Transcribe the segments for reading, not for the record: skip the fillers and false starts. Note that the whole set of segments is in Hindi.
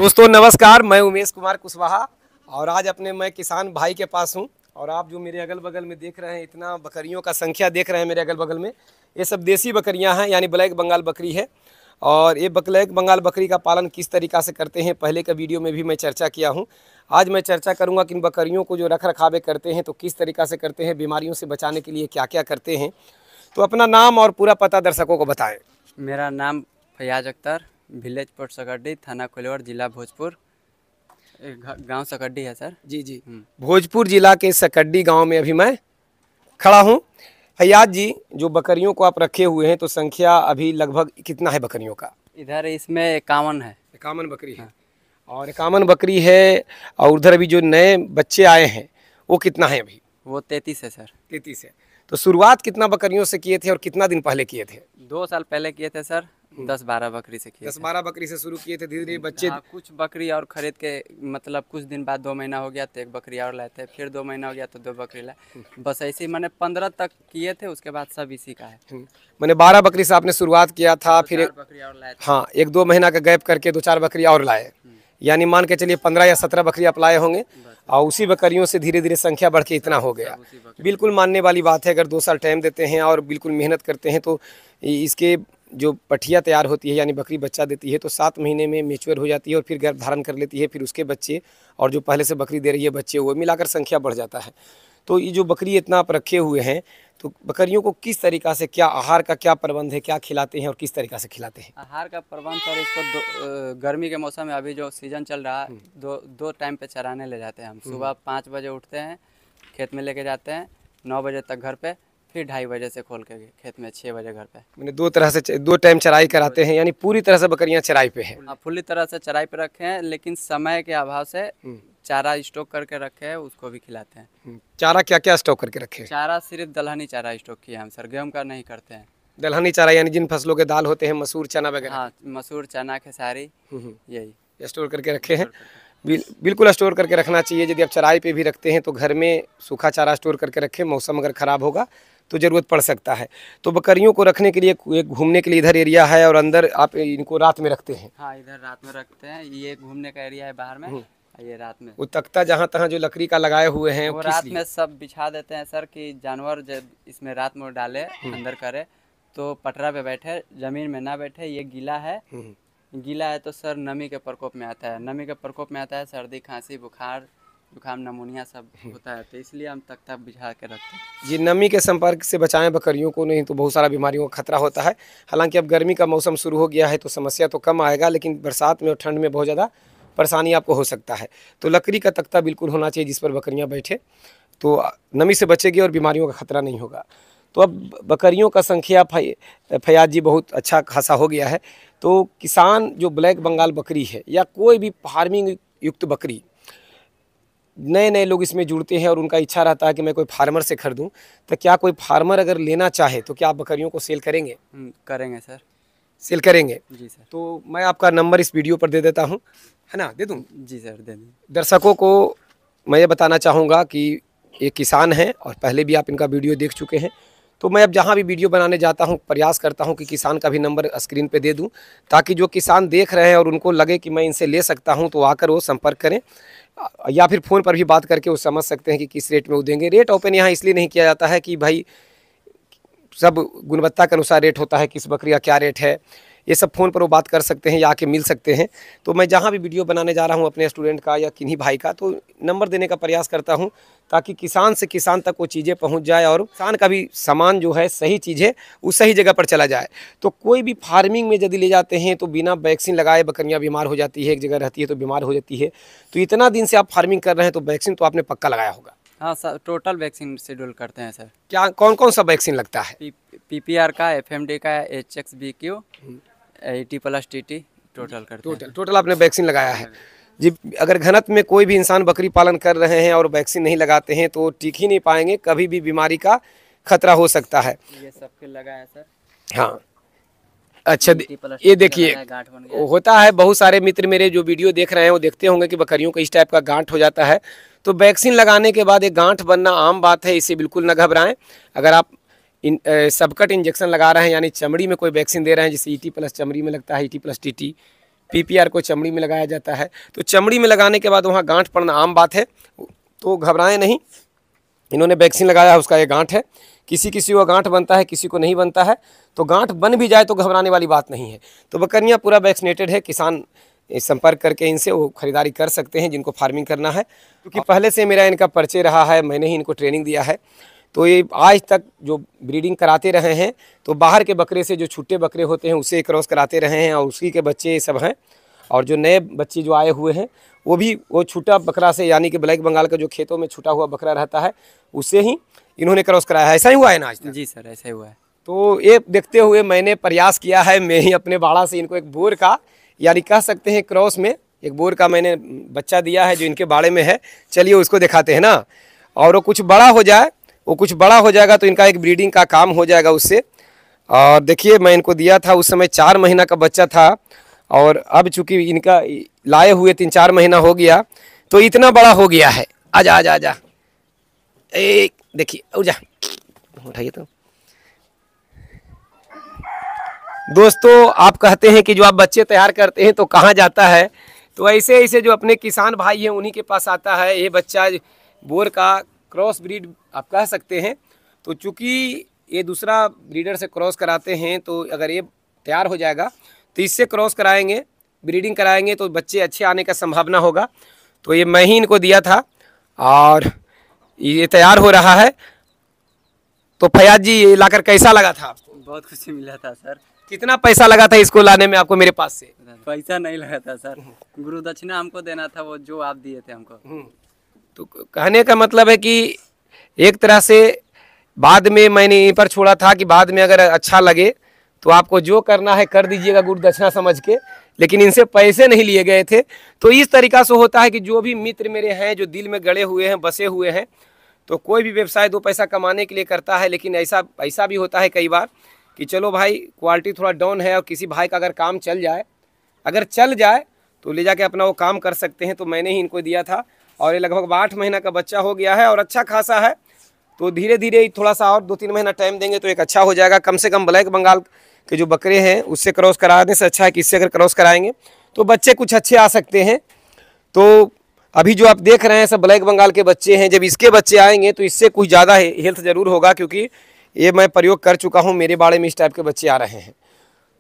दोस्तों नमस्कार, मैं उमेश कुमार कुशवाहा और आज अपने मैं किसान भाई के पास हूं। और आप जो मेरे अगल बगल में देख रहे हैं, इतना बकरियों का संख्या देख रहे हैं मेरे अगल बगल में, ये सब देसी बकरियां हैं, यानी ब्लैक बंगाल बकरी है। और ये ब्लैक बंगाल बकरी का पालन किस तरीक़ा से करते हैं, पहले का वीडियो में भी मैं चर्चा किया हूँ। आज मैं चर्चा करूँगा कि इन बकरियों को जो रख रखावे करते हैं तो किस तरीक़ा से करते हैं, बीमारियों से बचाने के लिए क्या क्या करते हैं। तो अपना नाम और पूरा पता दर्शकों को बताएँ। मेरा नाम फयाज अख्तर, विलेज पोर्ट सकड्डी, थाना कोइलवर, जिला भोजपुर, गांव सकड्डी है सर। जी भोजपुर जिला के सकड्डी गांव में अभी मैं खड़ा हूं। फयाज जी, जो बकरियों को आप रखे हुए हैं तो संख्या अभी लगभग कितना है बकरियों का? इधर इसमें 51 है। 51 बकरी है। और 51 बकरी है। और उधर अभी जो नए बच्चे आए हैं वो कितना है अभी? वो 33 है सर। 33 है। तो शुरुआत कितना बकरियों से किए थे और कितना दिन पहले किए थे? 2 साल पहले किए थे सर, 10-12 बकरी से किए 10-12 बकरी से शुरू किए थे, धीरे धीरे बच्चे। हाँ, कुछ बकरी और खरीद के, मतलब कुछ दिन बाद 2 महीना हो गया तो एक बकरी और लाए थे, फिर 2 महीना हो गया तो 2 बकरी लाए। बस ऐसे ही मैंने 15 तक किए थे, उसके बाद सब इसी का है। मैंने 12 बकरी से आपने शुरुआत किया था, फिर 4 बकरी और लाए थे। हाँ, 1-2 महीना का गैप करके 2-4 बकरी और लाए, यानी मान के चलिए 15 या 17 बकरी आप लाए होंगे। और उसी बकरियों से धीरे धीरे संख्या बढ़ के इतना हो गया। बिल्कुल मानने वाली बात है, अगर 2 साल टाइम देते हैं और बिल्कुल मेहनत करते हैं तो इसके जो पठिया तैयार होती है, यानी बकरी बच्चा देती है, तो 7 महीने में मैच्योर हो जाती है और फिर गर्भ धारण कर लेती है। फिर उसके बच्चे और जो पहले से बकरी दे रही है बच्चे, वो मिलाकर संख्या बढ़ जाता है। तो ये जो बकरी इतना आप रखे हुए हैं, तो बकरियों को किस तरीक़ा से, क्या आहार का क्या प्रबंध है, क्या खिलाते हैं और किस तरीक़ा से खिलाते हैं? आहार का प्रबंध सर, इसको गर्मी के मौसम में अभी जो सीजन चल रहा है, दो टाइम पे चराने ले जाते हैं हम। सुबह 5 बजे उठते हैं, खेत में लेके जाते हैं, 9 बजे तक घर पे, फिर 2:30 बजे से खोल के खेत में 6 बजे घर पे। मैंने 2 तरह से 2 टाइम चराई कराते हैं, यानी पूरी तरह से बकरियां चराई पे हैं। हाँ, पूरी तरह से चराई पे रखे हैं, लेकिन समय के अभाव से चारा स्टॉक करके रखे हैं, उसको भी खिलाते हैं। चारा क्या क्या स्टॉक करके रखे हैं? चारा सिर्फ दलहनी चारा स्टॉक किया हम सर, गेहूं का नहीं करते हैं। दलहनी चारा यानी जिन फसलों के दाल होते हैं, मसूर, चना वगैरह। हाँ, मसूर, चना, खेसारी, यही स्टोर करके रखे हैं। बिल्कुल स्टोर करके रखना चाहिए। यदि आप चराई पे भी रखते हैं तो घर में सूखा चारा स्टोर करके रखें, मौसम अगर ख़राब होगा तो ज़रूरत पड़ सकता है। तो बकरियों को रखने के लिए एक घूमने के लिए इधर एरिया है और अंदर आप इनको रात में रखते हैं? हाँ, इधर रात में रखते हैं। ये घूमने का एरिया है बाहर में, ये रात में। वो तख्ता जहाँ तहाँ जो लकड़ी का लगाए हुए हैं वो रात में सब बिछा देते हैं सर, कि जानवर जब इसमें रात में डाले, अंदर करे तो पटरा पे बैठे, ज़मीन में ना बैठे। ये गीला है, गीला है तो सर नमी के प्रकोप में आता है, नमी के प्रकोप में आता है सर्दी, खांसी, बुखार, जुकाम, नमूनिया सब होता है। तो इसलिए हम तख्ता बिछा के रखते हैं। ये नमी के संपर्क से बचाएं बकरियों को, नहीं तो बहुत सारा बीमारियों का खतरा होता है। हालांकि अब गर्मी का मौसम शुरू हो गया है तो समस्या तो कम आएगा, लेकिन बरसात में और ठंड में बहुत ज़्यादा परेशानी आपको हो सकता है। तो लकड़ी का तख्ता बिल्कुल होना चाहिए जिस पर बकरियाँ बैठे, तो नमी से बचेगी और बीमारियों का खतरा नहीं होगा। तो अब बकरियों का संख्या फयाज जी बहुत अच्छा खासा हो गया है। तो किसान जो ब्लैक बंगाल बकरी है या कोई भी फार्मिंग युक्त बकरी, नए नए लोग इसमें जुड़ते हैं और उनका इच्छा रहता है कि मैं कोई फार्मर से खरीदूं, तो क्या कोई फार्मर अगर लेना चाहे तो क्या आप बकरियों को सेल करेंगे? करेंगे सर, सेल करेंगे जी सर। तो मैं आपका नंबर इस वीडियो पर दे देता हूं, है ना? दे दूं? जी सर, दे दें। दर्शकों को मैं ये बताना चाहूँगा कि ये किसान हैं और पहले भी आप इनका वीडियो देख चुके हैं। तो मैं अब जहाँ भी वीडियो बनाने जाता हूँ प्रयास करता हूँ कि किसान का भी नंबर स्क्रीन पे दे दूँ, ताकि जो किसान देख रहे हैं और उनको लगे कि मैं इनसे ले सकता हूँ तो आकर वो संपर्क करें, या फिर फ़ोन पर भी बात करके वो समझ सकते हैं कि किस रेट में वो देंगे। रेट ओपन यहाँ इसलिए नहीं किया जाता है कि भाई सब गुणवत्ता के अनुसार रेट होता है, किस बकरी का क्या रेट है, ये सब फ़ोन पर वो बात कर सकते हैं या आके मिल सकते हैं। तो मैं जहाँ भी वीडियो बनाने जा रहा हूँ अपने स्टूडेंट का या किन्हीं भाई का, तो नंबर देने का प्रयास करता हूँ ताकि किसान से किसान तक वो चीज़ें पहुँच जाए और किसान का भी सामान जो है सही चीज़ है वो सही जगह पर चला जाए। तो कोई भी फार्मिंग में यदि ले जाते हैं तो बिना वैक्सीन लगाए बकरियाँ बीमार हो जाती है, एक जगह रहती है तो बीमार हो जाती है। तो इतना दिन से आप फार्मिंग कर रहे हैं तो वैक्सीन तो आपने पक्का लगाया होगा? हाँ सर, टोटल वैक्सीन शेड्यूल करते हैं सर। क्या कौन कौन सा वैक्सीन लगता है? PPR का, FMD का, HXBQ, 80+ TT, टोटल करते हैं। टोटल आपने वैक्सीन लगाया है जी। अगर घनत्व में कोई भी इंसान बकरी पालन कर रहे हैं और वैक्सीन नहीं लगाते हैं तो टिक ही नहीं पाएंगे, कभी भी बीमारी का खतरा हो सकता है। ये सबके लगा है सर। हाँ, अच्छा, ये देखिए होता है, बहुत सारे मित्र मेरे जो वीडियो देख रहे हैं वो देखते होंगे कि बकरियों को इस टाइप का गांठ हो जाता है। तो वैक्सीन लगाने के बाद एक गांठ बनना आम बात है, इससे बिल्कुल न घबराएं। अगर आप सबकट इंजेक्शन लगा रहे हैं, यानी चमड़ी में कोई वैक्सीन दे रहे हैं, जैसे ET+ चमड़ी में लगता है, ET+ TT, PPR को चमड़ी में लगाया जाता है। तो चमड़ी में लगाने के बाद वहाँ गांठ पड़ना आम बात है, तो घबराएं नहीं। इन्होंने वैक्सीन लगाया है, उसका ये गांठ है। किसी किसी को गांठ बनता है, किसी को नहीं बनता है। तो गांठ बन भी जाए तो घबराने वाली बात नहीं है। तो बकरियाँ पूरा वैक्सीनेटेड है। किसान संपर्क करके इनसे वो खरीदारी कर सकते हैं जिनको फार्मिंग करना है, क्योंकि पहले से मेरा इनका परिचय रहा है, मैंने ही इनको ट्रेनिंग दिया है। तो ये आज तक जो ब्रीडिंग कराते रहे हैं, तो बाहर के बकरे से जो छुट्टे बकरे होते हैं उससे क्रॉस कराते रहे हैं, और उसी के बच्चे सब हैं। और जो नए बच्चे जो आए हुए हैं वो छूटा बकरा से, यानी कि ब्लैक बंगाल का जो खेतों में छूटा हुआ बकरा रहता है उससे ही इन्होंने क्रॉस कराया है। ऐसा ही हुआ है ना आज तक? जी सर, ऐसा ही हुआ है। तो ये देखते हुए मैंने प्रयास किया है, मैं ही अपने बाड़ा से इनको एक बोर का, यानी कह सकते हैं क्रॉस में एक बोर का मैंने बच्चा दिया है जो इनके बाड़े में है। चलिए उसको दिखाते हैं ना। और वो कुछ बड़ा हो जाए, वो कुछ बड़ा हो जाएगा तो इनका एक ब्रीडिंग का काम हो जाएगा उससे। और देखिए मैं इनको दिया था उस समय 4 महीना का बच्चा था, और अब चूंकि इनका लाए हुए 3-4 महीना हो गया तो इतना बड़ा हो गया है। आजा आजा आजा, एक देखिए उजा उठाइए। तो दोस्तों आप कहते हैं कि जो आप बच्चे तैयार करते हैं तो कहाँ जाता है, तो ऐसे ऐसे जो अपने किसान भाई हैं उन्हीं के पास आता है ये बच्चा। बोर का क्रॉस ब्रीड आप कह सकते हैं। तो चूँकि ये दूसरा ब्रीडर से क्रॉस कराते हैं, तो अगर ये तैयार हो जाएगा तो इससे क्रॉस कराएंगे, ब्रीडिंग कराएंगे तो बच्चे अच्छे आने का संभावना होगा। तो ये मैं ही इनको दिया था और ये तैयार हो रहा है। तो फयाज जी ये लाकर कैसा लगा था आपको? बहुत खुशी मिला था सर। कितना पैसा लगा था इसको लाने में आपको मेरे पास से? पैसा नहीं लगा था सर, गुरु दक्षिणा हमको देना था, वो जो आप दिए थे हमको। तो कहने का मतलब है कि एक तरह से बाद में मैंने यहीं पर छोड़ा था कि बाद में अगर अच्छा लगे तो आपको जो करना है कर दीजिएगा गुरु दक्षिणा समझ के, लेकिन इनसे पैसे नहीं लिए गए थे। तो इस तरीक़ा से होता है कि जो भी मित्र मेरे हैं जो दिल में गड़े हुए हैं, बसे हुए हैं, तो कोई भी व्यवसाय 2 पैसा कमाने के लिए करता है। लेकिन ऐसा भी होता है कई बार कि चलो भाई क्वालिटी थोड़ा डाउन है और किसी भाई का अगर काम चल जाए, अगर चल जाए तो ले जाके अपना वो काम कर सकते हैं। तो मैंने ही इनको दिया था और ये लगभग 8 महीना का बच्चा हो गया है और अच्छा खासा है। तो धीरे धीरे थोड़ा सा और 2-3 महीना टाइम देंगे तो एक अच्छा हो जाएगा। कम से कम ब्लैक बंगाल के जो बकरे हैं उससे क्रॉस कराने से अच्छा है कि इससे अगर क्रॉस कराएंगे तो बच्चे कुछ अच्छे आ सकते हैं। तो अभी जो आप देख रहे हैं सब ब्लैक बंगाल के बच्चे हैं। जब इसके बच्चे आएंगे तो इससे कुछ ज़्यादा हेल्थ ज़रूर होगा, क्योंकि ये मैं प्रयोग कर चुका हूँ, मेरे बाड़े में इस टाइप के बच्चे आ रहे हैं।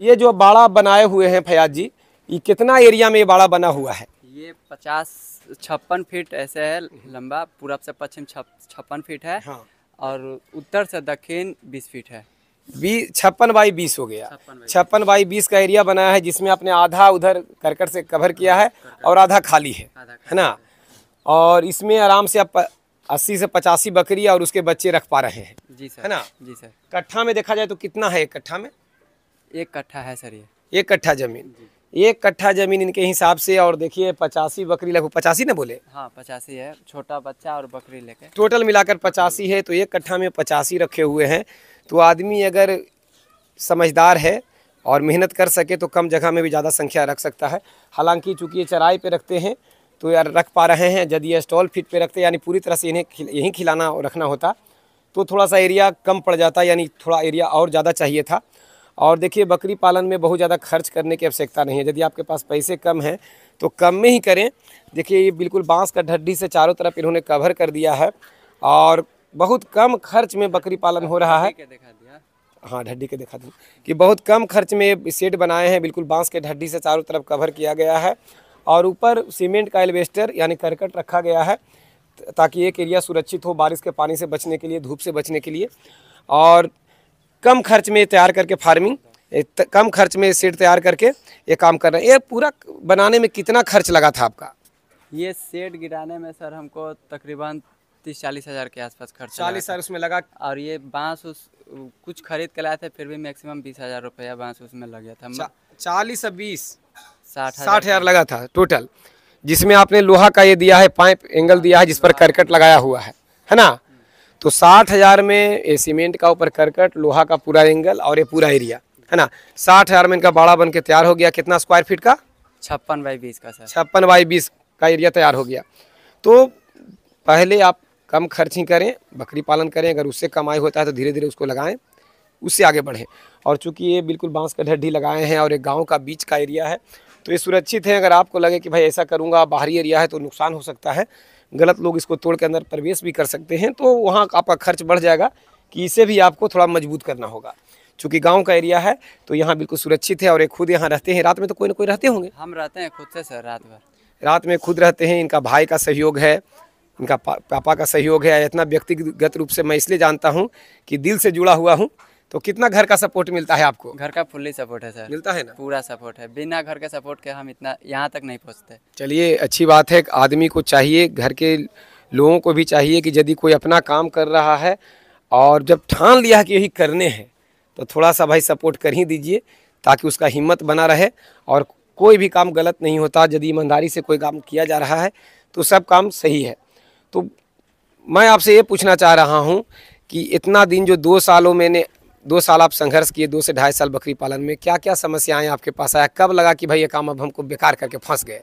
ये जो बाड़ा बनाए हुए हैं फयाज जी, ये कितना एरिया में ये बाड़ा बना हुआ है? ये 56 फीट ऐसे है लंबा, पूरब से पश्चिम 56 फीट है। हाँ। और उत्तर से दक्षिण 20 फीट है। 56 बाई 20 हो गया। 56 बाई 20 का एरिया बनाया है, जिसमें आपने आधा उधर करकट से कवर किया है और आधा खाली है ना। और इसमें आराम से आप 80 से 85 बकरी और उसके बच्चे रख पा रहे हैं। जी सर, है ना। जी सर। कट्ठा में देखा जाए तो कितना है एक कट्ठा में? 1 कट्ठा है सर ये। 1 कट्ठा जमीन, 1 कट्ठा जमीन इनके हिसाब से। और देखिए 85 बकरी, लगभग 85 ना बोले? हाँ 85 है, छोटा बच्चा और बकरी लेके टोटल मिलाकर 85 है। तो 1 कट्ठा में 85 रखे हुए हैं। तो आदमी अगर समझदार है और मेहनत कर सके तो कम जगह में भी ज़्यादा संख्या रख सकता है। हालांकि चूँकि ये चराई पे रखते हैं तो यार रख पा रहे हैं। यदि ये स्टॉल फिट पे रखते यानी पूरी तरह से इन्हें यहीं खिलाना और रखना होता तो थोड़ा सा एरिया कम पड़ जाता, यानी थोड़ा एरिया और ज़्यादा चाहिए था। और देखिए बकरी पालन में बहुत ज़्यादा खर्च करने की आवश्यकता नहीं है। यदि आपके पास पैसे कम हैं तो कम में ही करें। देखिए ये बिल्कुल बांस का ढड्डी से चारों तरफ इन्होंने कवर कर दिया है और बहुत कम खर्च में बकरी पालन हो रहा है। हाँ ढड्डी के दिखा दूँ कि बहुत कम खर्च में सेट बनाए हैं। बिल्कुल बांस के ढड्डी से चारों तरफ कवर किया गया है और ऊपर सीमेंट का एल्वेस्टर यानी करकट रखा गया है, ताकि एक एरिया सुरक्षित हो बारिश के पानी से बचने के लिए, धूप से बचने के लिए। और कम खर्च में तैयार करके फार्मिंग, कम खर्च में सेट तैयार करके ये काम कर रहे हैं। ये पूरा बनाने में कितना खर्च लगा था आपका? ये सेट गिराने में सर हमको तकरीबन 30-40 हज़ार के आसपास खर्च 40 हज़ार उसमें लगा। और ये बांस उस कुछ खरीद के लाए थे, फिर भी मैक्सिमम 20,000 रुपया बांस उसमें लग गया था। 40 और 20 60 हज़ार लगा था टोटल, जिसमें आपने लोहा का ये दिया है, पाइप एंगल दिया है जिस पर करकट लगाया हुआ है ना। तो 60,000 में ये सीमेंट का ऊपर करकट, लोहा का पूरा एंगल और ये पूरा एरिया है ना। 60,000 में इनका बाड़ा बन के तैयार हो गया। कितना स्क्वायर फीट का? 56 बाई 20 का सर। 56 बाई 20 का एरिया तैयार हो गया। तो पहले आप कम खर्च ही करें, बकरी पालन करें। अगर उससे कमाई होता है तो धीरे धीरे उसको लगाएं, उससे आगे बढ़ें। और चूंकि ये बिल्कुल बांस का ढड्डी लगाए हैं और एक गांव का बीच का एरिया है तो ये सुरक्षित है। अगर आपको लगे कि भाई ऐसा करूँगा, बाहरी एरिया है तो नुकसान हो सकता है, गलत लोग इसको तोड़ के अंदर प्रवेश भी कर सकते हैं, तो वहाँ आपका खर्च बढ़ जाएगा कि इसे भी आपको थोड़ा मजबूत करना होगा। चूँकि गांव का एरिया है तो यहाँ बिल्कुल सुरक्षित है। और ये खुद यहाँ रहते हैं, रात में तो कोई ना कोई रहते होंगे। हम रहते हैं खुद से सर, रात भर रात में खुद रहते हैं। इनका भाई का सहयोग है, इनका पापा का सहयोग है। इतना व्यक्तिगत रूप से मैं इसलिए जानता हूँ कि दिल से जुड़ा हुआ हूँ। तो कितना घर का सपोर्ट मिलता है आपको? घर का फुल्ली सपोर्ट है सर। मिलता है ना? पूरा सपोर्ट है, बिना घर के सपोर्ट के हम इतना यहाँ तक नहीं पहुँचते। चलिए, अच्छी बात है। आदमी को चाहिए, घर के लोगों को भी चाहिए कि यदि कोई अपना काम कर रहा है और जब ठान लिया कि यही करने हैं तो थोड़ा सा भाई सपोर्ट कर ही दीजिए, ताकि उसका हिम्मत बना रहे। और कोई भी काम गलत नहीं होता, यदि ईमानदारी से कोई काम किया जा रहा है तो सब काम सही है। तो मैं आपसे ये पूछना चाह रहा हूँ कि इतना दिन जो 2 सालों मैंने 2 साल आप संघर्ष किए, 2 से 2.5 साल बकरी पालन में, क्या क्या समस्याएं आपके पास आया? कब लगा कि भाई ये काम अब हमको बेकार करके फंस गए?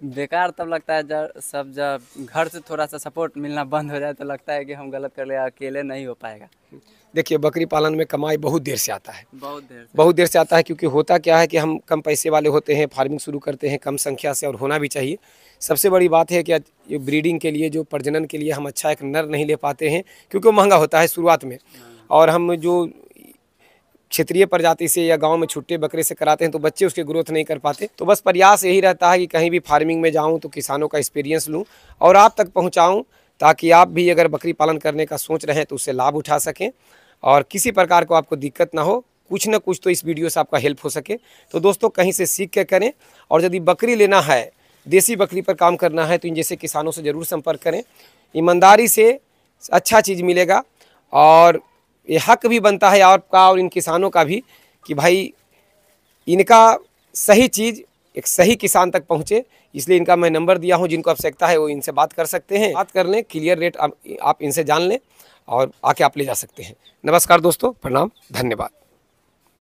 बेकार तब लगता है जब घर से थोड़ा सा सपोर्ट मिलना बंद हो जाए तो लगता है कि हम गलत कर ले, अकेले नहीं हो पाएगा। देखिए, बकरी पालन में कमाई बहुत देर से आता है, बहुत देर से आता है। क्योंकि होता क्या है कि हम कम पैसे वाले होते हैं, फार्मिंग शुरू करते हैं कम संख्या से, और होना भी चाहिए। सबसे बड़ी बात है कि ये ब्रीडिंग के लिए, जो प्रजनन के लिए हम अच्छा एक नर नहीं ले पाते हैं, क्योंकि वो महंगा होता है शुरुआत में। और हम जो क्षेत्रीय प्रजाति से या गांव में छुट्टे बकरे से कराते हैं तो बच्चे उसके ग्रोथ नहीं कर पाते। तो बस प्रयास यही रहता है कि कहीं भी फार्मिंग में जाऊं तो किसानों का एक्सपीरियंस लूं और आप तक पहुंचाऊं, ताकि आप भी अगर बकरी पालन करने का सोच रहे हैं तो उससे लाभ उठा सकें और किसी प्रकार को आपको दिक्कत ना हो। कुछ ना कुछ तो इस वीडियो से आपका हेल्प हो सके। तो दोस्तों, कहीं से सीख के करें। और यदि बकरी लेना है, देसी बकरी पर काम करना है, तो इन जैसे किसानों से ज़रूर संपर्क करें। ईमानदारी से अच्छा चीज़ मिलेगा और ये हक भी बनता है आपका और इन किसानों का भी कि भाई इनका सही चीज़ एक सही किसान तक पहुँचे। इसलिए इनका मैं नंबर दिया हूँ, जिनको आवश्यकता है वो इनसे बात कर सकते हैं। बात कर लें, क्लियर रेट आप इनसे जान लें और आके आप ले जा सकते हैं। नमस्कार दोस्तों, प्रणाम, धन्यवाद।